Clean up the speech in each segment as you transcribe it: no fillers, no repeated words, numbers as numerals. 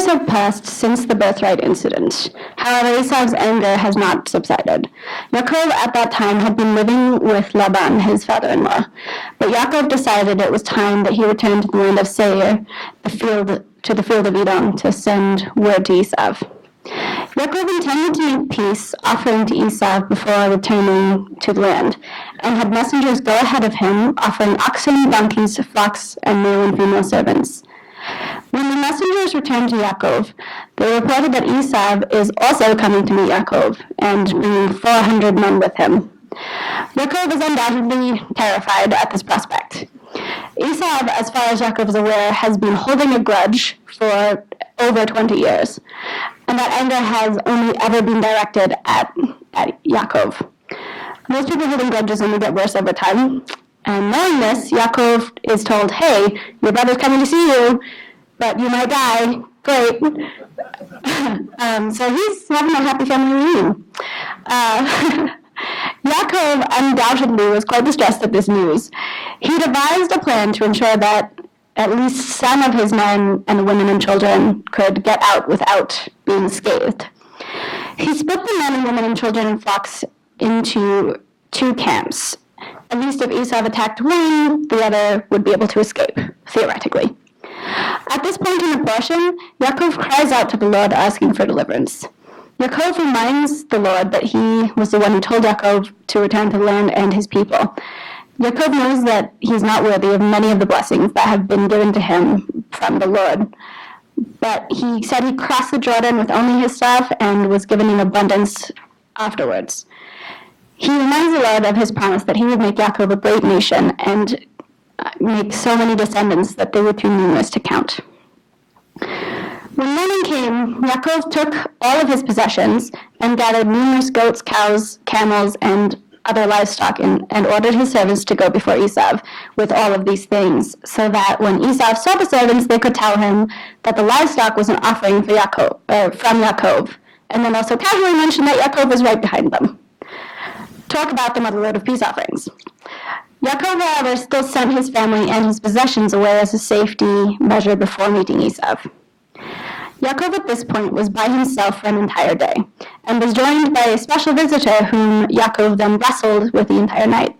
have passed since the birthright incident. However, Esau's anger has not subsided. Yaakov at that time had been living with Laban, his father-in-law. But Yaakov decided it was time that he returned to the land of Seir, to the field of Edom, to send word to Esau. Yaakov intended to make peace offering to Esau before returning to the land, and had messengers go ahead of him, offering oxen, donkeys, flocks, and male and female servants. When the messengers returned to Yaakov, they reported that Esau is also coming to meet Yaakov, and bringing 400 men with him. Yaakov is undoubtedly terrified at this prospect. Esau, as far as Yaakov is aware, has been holding a grudge for over 20 years, and that anger has only ever been directed at Yaakov. Most people holding grudges only get worse over time, and knowing this, Yaakov is told, hey, your brother's coming to see you, but you might die. Great. So he's having a happy family reunion. Yaakov undoubtedly was quite distressed at this news. He devised a plan to ensure that at least some of his men and the women and children could get out without being scathed. He split the men and women and children and flocks into two camps. At least if Esau attacked one, the other would be able to escape, theoretically. At this point in the portion, Yaakov cries out to the Lord asking for deliverance. Yaakov reminds the Lord that he was the one who told Yaakov to return to the land and his people. Yaakov knows that he's not worthy of many of the blessings that have been given to him from the Lord. But he said he crossed the Jordan with only his staff and was given in abundance afterwards. He reminds the Lord of his promise that he would make Yaakov a great nation and make so many descendants that they would be numerous to count. When morning came, Yaakov took all of his possessions and gathered numerous goats, cows, camels, and other livestock, and ordered his servants to go before Esau with all of these things, so that when Esau saw the servants, they could tell him that the livestock was an offering for from Yaakov, and then also casually mention that Yaakov was right behind them. Talk about them at a load of peace offerings. Yaakov, however, still sent his family and his possessions away as a safety measure before meeting Esau. Yaakov at this point was by himself for an entire day, and was joined by a special visitor whom Yaakov then wrestled with the entire night.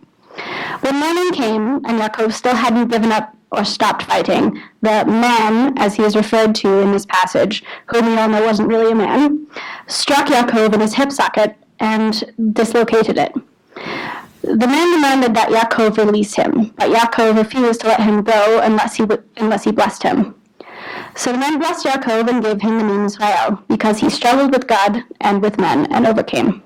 When morning came, and Yaakov still hadn't given up or stopped fighting, the man, as he is referred to in this passage, whom we all know wasn't really a man, struck Yaakov in his hip socket and dislocated it. The man demanded that Yaakov release him, but Yaakov refused to let him go unless he blessed him. So the man blessed Yaakov and gave him the name Israel, because he struggled with God and with men and overcame.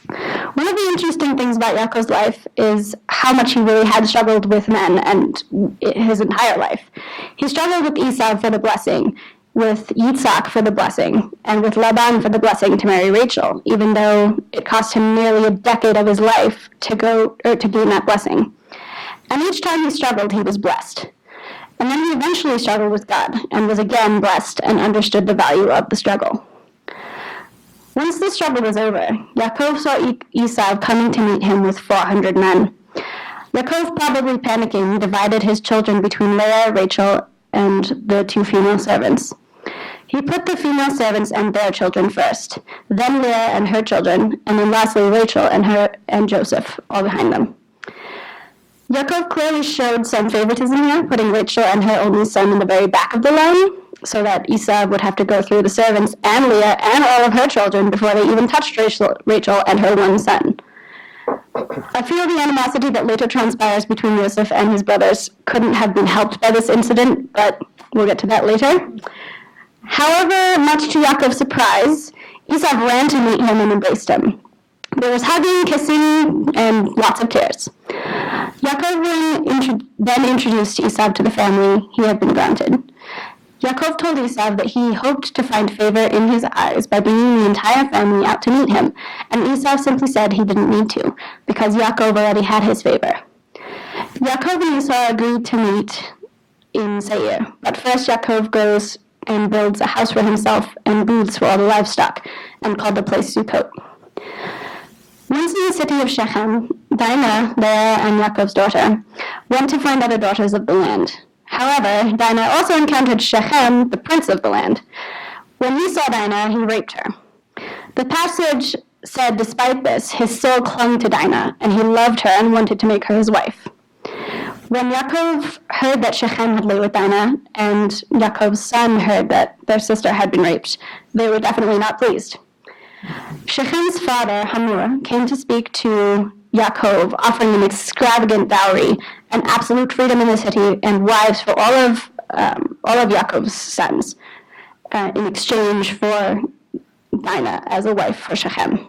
One of the interesting things about Yaakov's life is how much he really had struggled with men and his entire life. He struggled with Esau for the blessing, with Yitzhak for the blessing, and with Laban for the blessing to marry Rachel, even though it cost him nearly a decade of his life to gain that blessing. And each time he struggled, he was blessed. And then he eventually struggled with God, and was again blessed and understood the value of the struggle. Once the struggle was over, Yaakov saw Esau coming to meet him with 400 men. Yaakov, probably panicking, divided his children between Leah, Rachel, and the two female servants. He put the female servants and their children first, then Leah and her children, and then lastly Rachel and Joseph, all behind them. Yaakov clearly showed some favoritism here, putting Rachel and her only son in the very back of the line, so that Esau would have to go through the servants and Leah and all of her children before they even touched Rachel and her one son. I feel the animosity that later transpires between Joseph and his brothers couldn't have been helped by this incident, but we'll get to that later. However, much to Yaakov's surprise, Esau ran to meet him and embraced him. There was hugging, kissing, and lots of tears. Yaakov then introduced Esau to the family he had been granted. Yaakov told Esau that he hoped to find favor in his eyes by bringing the entire family out to meet him, and Esau simply said he didn't need to, because Yaakov already had his favor. Yaakov and Esau agreed to meet in Seir, but first Yaakov goes and builds a house for himself and booths for all the livestock, and called the place Sukkot. Once in the city of Shechem, Dinah, Leah and Yaakov's daughter, went to find other daughters of the land. However, Dinah also encountered Shechem, the prince of the land. When he saw Dinah, he raped her. The passage said, despite this, his soul clung to Dinah, and he loved her and wanted to make her his wife. When Yaakov heard that Shechem had lay with Dinah, and Yaakov's son heard that their sister had been raped, they were definitely not pleased. Shechem's father, Hamor, came to speak to Yaakov, offering him extravagant dowry and absolute freedom in the city and wives for all of Yaakov's sons in exchange for Dinah as a wife for Shechem.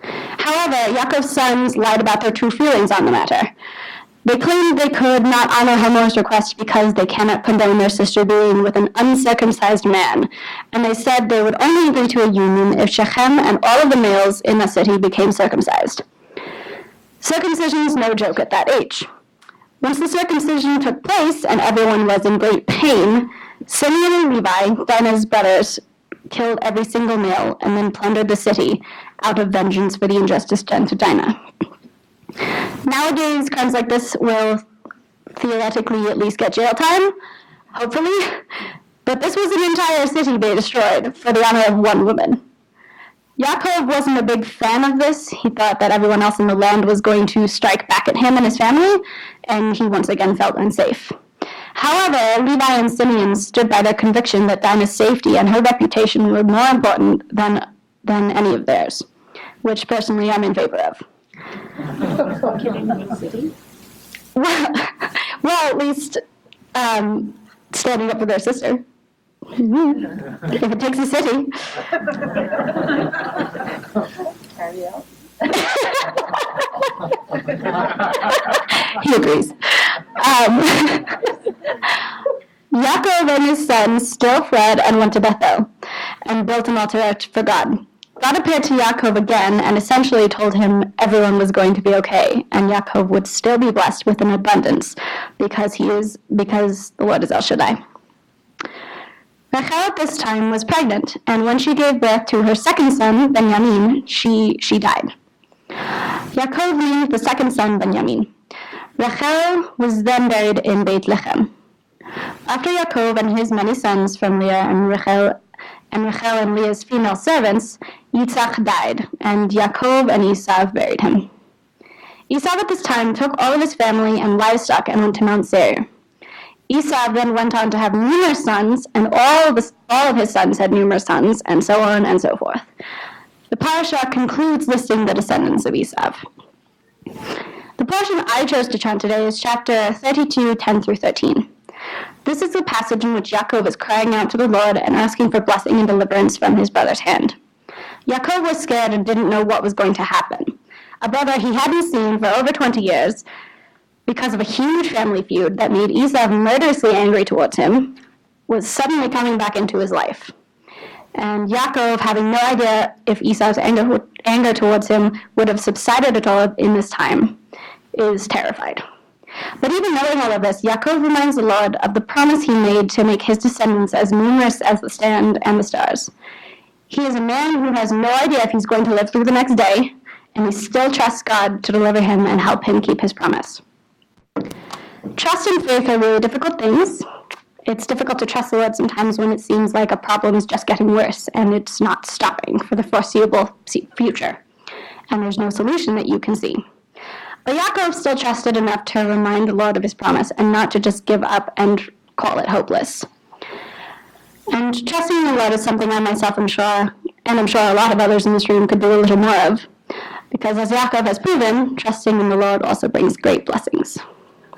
However, Yaakov's sons lied about their true feelings on the matter. They claimed they could not honor Hamor's request because they cannot condone their sister being with an uncircumcised man, and they said they would only agree to a union if Shechem and all of the males in the city became circumcised. Circumcision is no joke at that age. Once the circumcision took place and everyone was in great pain, Simeon and Levi, Dinah's brothers, killed every single male and then plundered the city out of vengeance for the injustice done to Dinah. Nowadays, crimes like this will theoretically at least get jail time, hopefully, but this was an entire city they destroyed for the honor of one woman. Yaakov wasn't a big fan of this. He thought that everyone else in the land was going to strike back at him and his family, and he once again felt unsafe. However, Levi and Simeon stood by their conviction that Dinah's safety and her reputation were more important than any of theirs, which personally I'm in favor of. Well, at least standing up for their sister. If it takes a city. He agrees. Yaakov and his sons still fled and went to Bethel and built an altar for God. God appeared to Yaakov again and essentially told him everyone was going to be okay, and Yaakov would still be blessed with an abundance because the Lord is El Shaddai. Rachel at this time was pregnant, and when she gave birth to her second son, Benjamin, she died. Yaakov named the second son Benjamin. Rachel was then buried in Beit Lechem. After Yaakov and his many sons from Leah and Rachel and Leah's female servants, Yitzhak died, and Yaakov and Esau buried him. Esau at this time took all of his family and livestock and went to Mount Seir. Esau then went on to have numerous sons, and all of his sons had numerous sons, and so on and so forth. The parasha concludes listing the descendants of Esau. The portion I chose to chant today is chapter 32, 10 through 13. This is the passage in which Yaakov is crying out to the Lord and asking for blessing and deliverance from his brother's hand. Yaakov was scared and didn't know what was going to happen. A brother he hadn't seen for over 20 years, because of a huge family feud that made Esau murderously angry towards him, was suddenly coming back into his life. And Yaakov, having no idea if Esau's anger towards him would have subsided at all in this time, is terrified. But even knowing all of this, Yaakov reminds the Lord of the promise he made to make his descendants as numerous as the sand and the stars. He is a man who has no idea if he's going to live through the next day, and he still trusts God to deliver him and help him keep his promise. Trust and faith are really difficult things. It's difficult to trust the Lord sometimes when it seems like a problem is just getting worse and it's not stopping for the foreseeable future, and there's no solution that you can see. But Yaakov still trusted enough to remind the Lord of his promise and not to just give up and call it hopeless. And trusting in the Lord is something I myself am sure, and I'm sure a lot of others in this room could do a little more of, because as Yaakov has proven, trusting in the Lord also brings great blessings.